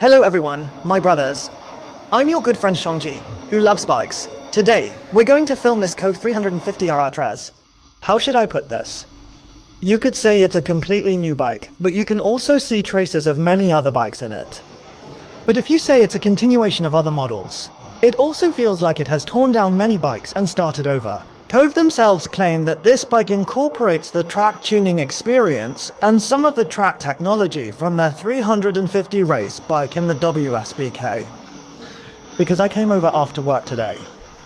Hello everyone, my brothers. I'm your good friend Shangji, who loves bikes. Today, we're going to film this Cove 350R Traz. How should I put this? You could say it's a completely new bike, but you can also see traces of many other bikes in it. But if you say it's a continuation of other models, it also feels like it has torn down many bikes and started over. Cove themselves claim that this bike incorporates the track tuning experience and some of the track technology from their 350 race bike in the WSBK. Because I came over after work today,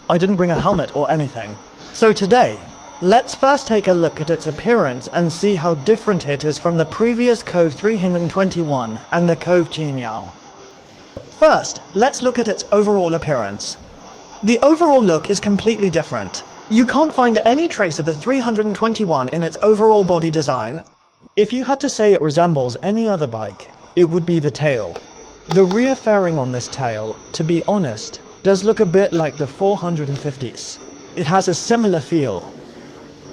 I didn't bring a helmet or anything. So today, let's first take a look at its appearance and see how different it is from the previous Cove 321 and the Cove Genial. First, let's look at its overall appearance. The overall look is completely different. You can't find any trace of the 321 in its overall body design. If you had to say it resembles any other bike, it would be the tail. The rear fairing on this tail, to be honest, does look a bit like the 450s. It has a similar feel.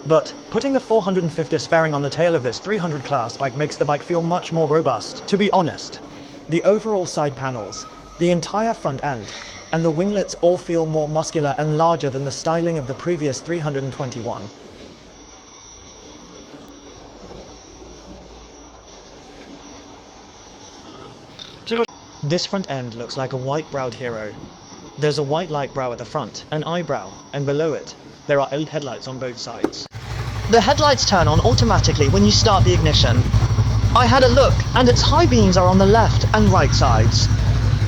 But putting the 450s fairing on the tail of this 300 class bike makes the bike feel much more robust, to be honest. The overall side panels, the entire front end, and the winglets all feel more muscular and larger than the styling of the previous 321. This front end looks like a white-browed hero. There's a white light brow at the front, an eyebrow, and below it, there are LED headlights on both sides. The headlights turn on automatically when you start the ignition. I had a look, and its high beams are on the left and right sides.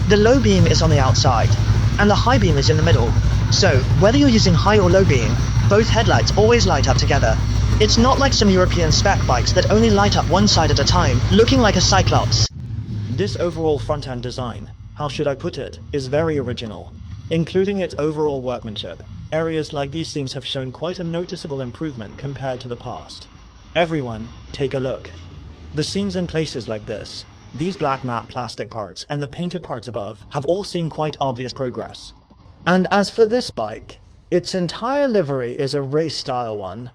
The low beam is on the outside, and the high beam is in the middle. So, whether you're using high or low beam, both headlights always light up together. It's not like some European spec bikes that only light up one side at a time, looking like a cyclops. This overall front-end design, how should I put it, is very original, including its overall workmanship. Areas like these seams have shown quite a noticeable improvement compared to the past. Everyone, take a look. The seams in places like this, these black matte plastic parts and the painted parts above have all seen quite obvious progress. And as for this bike, its entire livery is a race-style one.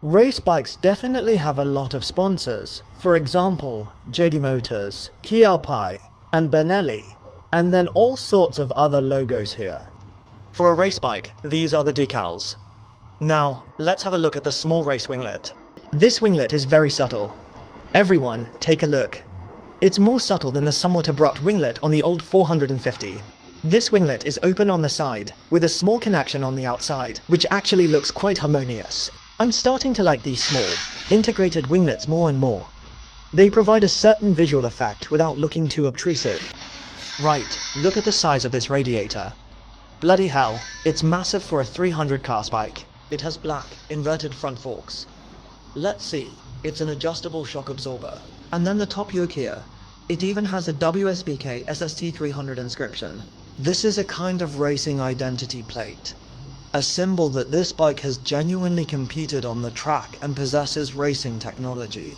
Race bikes definitely have a lot of sponsors, for example, JD Motors, Kialpai, and Benelli, and then all sorts of other logos here. For a race bike, these are the decals. Now, let's have a look at the small race winglet. This winglet is very subtle. Everyone, take a look. It's more subtle than the somewhat abrupt winglet on the old 450. This winglet is open on the side, with a small connection on the outside, which actually looks quite harmonious. I'm starting to like these small, integrated winglets more and more. They provide a certain visual effect without looking too obtrusive. Right, look at the size of this radiator. Bloody hell, it's massive for a 300 class bike. It has black, inverted front forks. Let's see, it's an adjustable shock absorber. And then the top yoke here. It even has a WSBK SST 300 inscription. This is a kind of racing identity plate. A symbol that this bike has genuinely competed on the track and possesses racing technology.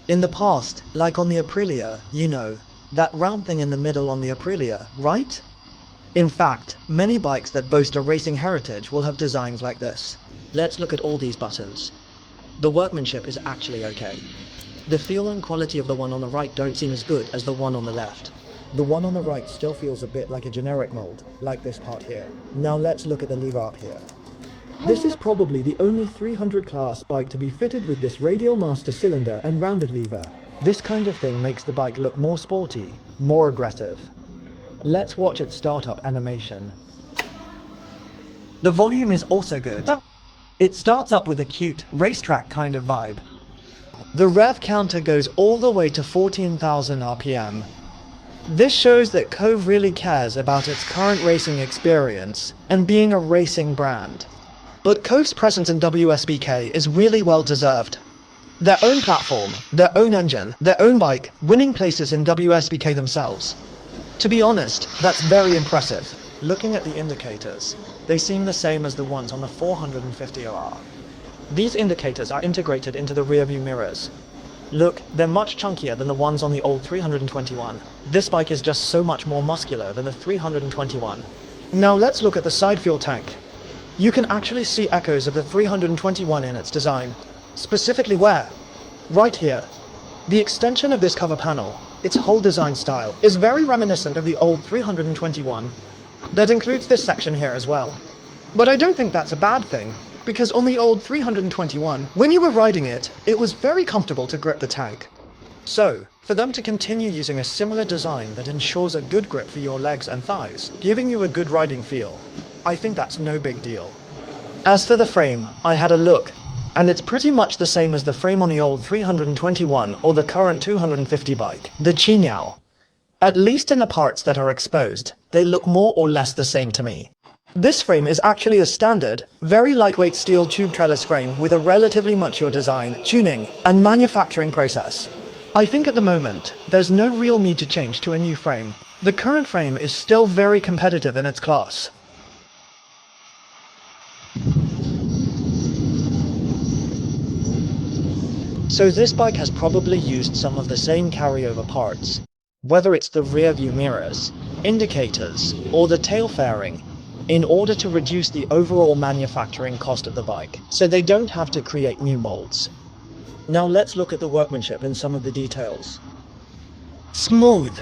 In the past, like on the Aprilia, you know, that round thing in the middle on the Aprilia, right? In fact, many bikes that boast a racing heritage will have designs like this. Let's look at all these buttons. The workmanship is actually okay. The feel and quality of the one on the right don't seem as good as the one on the left. The one on the right still feels a bit like a generic mold, like this part here. Now let's look at the lever up here. This is probably the only 300 class bike to be fitted with this radial master cylinder and rounded lever. This kind of thing makes the bike look more sporty, more aggressive. Let's watch its startup animation. The volume is also good. It starts up with a cute, racetrack kind of vibe. The rev counter goes all the way to 14,000 RPM. This shows that Cove really cares about its current racing experience and being a racing brand. But Cove's presence in WSBK is really well deserved. Their own platform, their own engine, their own bike, winning places in WSBK themselves. To be honest, that's very impressive. Looking at the indicators, they seem the same as the ones on the 450R. These indicators are integrated into the rearview mirrors. Look, they're much chunkier than the ones on the old 321. This bike is just so much more muscular than the 321. Now let's look at the side fuel tank. You can actually see echoes of the 321 in its design. Specifically where? Right here. The extension of this cover panel, its whole design style is very reminiscent of the old 321. That includes this section here as well. But I don't think that's a bad thing, because on the old 321, when you were riding it, it was very comfortable to grip the tank. So, for them to continue using a similar design that ensures a good grip for your legs and thighs, giving you a good riding feel, I think that's no big deal. As for the frame, I had a look, and it's pretty much the same as the frame on the old 321 or the current 250 bike, the Chinyao. At least in the parts that are exposed, they look more or less the same to me. This frame is actually a standard, very lightweight steel tube trellis frame with a relatively mature design, tuning, and manufacturing process. I think at the moment, there's no real need to change to a new frame. The current frame is still very competitive in its class. So this bike has probably used some of the same carryover parts, whether it's the rear view mirrors, indicators, or the tail fairing, in order to reduce the overall manufacturing cost of the bike, so they don't have to create new molds. Now let's look at the workmanship and some of the details. Smooth,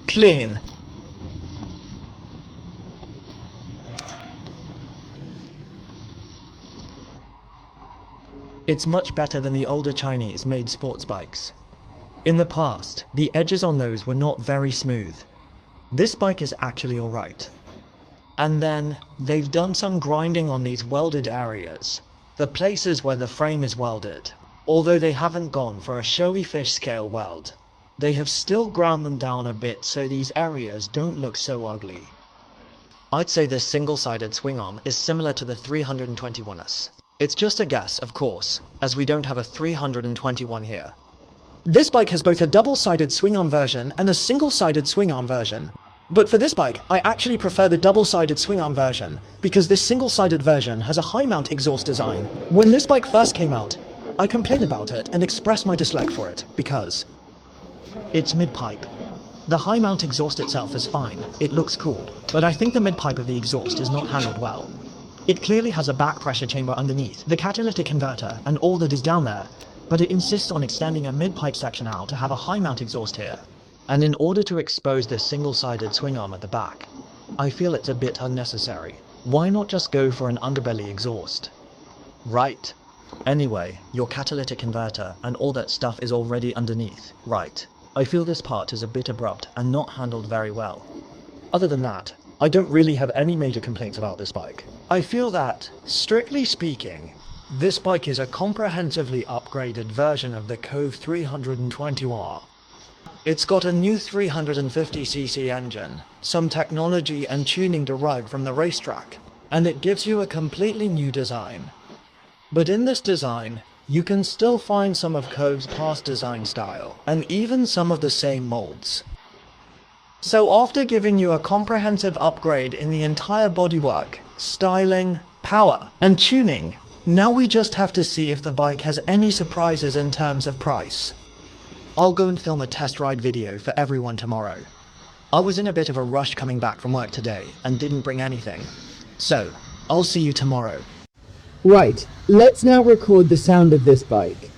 clean. It's much better than the older Chinese-made sports bikes. In the past, the edges on those were not very smooth. This bike is actually alright. And then, they've done some grinding on these welded areas, the places where the frame is welded. Although they haven't gone for a showy fish scale weld, they have still ground them down a bit so these areas don't look so ugly. I'd say this single-sided swing arm is similar to the 321S. It's just a guess, of course, as we don't have a 321 here. This bike has both a double-sided swing arm version and a single-sided swing arm version. But for this bike, I actually prefer the double-sided swing arm version, because this single-sided version has a high-mount exhaust design. When this bike first came out, I complained about it and expressed my dislike for it, because it's mid-pipe. The high-mount exhaust itself is fine, it looks cool, but I think the mid-pipe of the exhaust is not handled well. It clearly has a back pressure chamber underneath, the catalytic converter, and all that is down there, but it insists on extending a mid-pipe section out to have a high-mount exhaust here. And in order to expose this single-sided swing arm at the back, I feel it's a bit unnecessary. Why not just go for an underbelly exhaust? Right. Anyway, your catalytic converter and all that stuff is already underneath, right? I feel this part is a bit abrupt and not handled very well. Other than that, I don't really have any major complaints about this bike. I feel that, strictly speaking, this bike is a comprehensively upgraded version of the Cove 320R. It's got a new 350cc engine, some technology and tuning derived from the racetrack, and it gives you a completely new design. But in this design, you can still find some of Cove's past design style, and even some of the same molds. So after giving you a comprehensive upgrade in the entire bodywork, styling, power, and tuning, now we just have to see if the bike has any surprises in terms of price. I'll go and film a test ride video for everyone tomorrow. I was in a bit of a rush coming back from work today and didn't bring anything. So, I'll see you tomorrow. Right, let's now record the sound of this bike.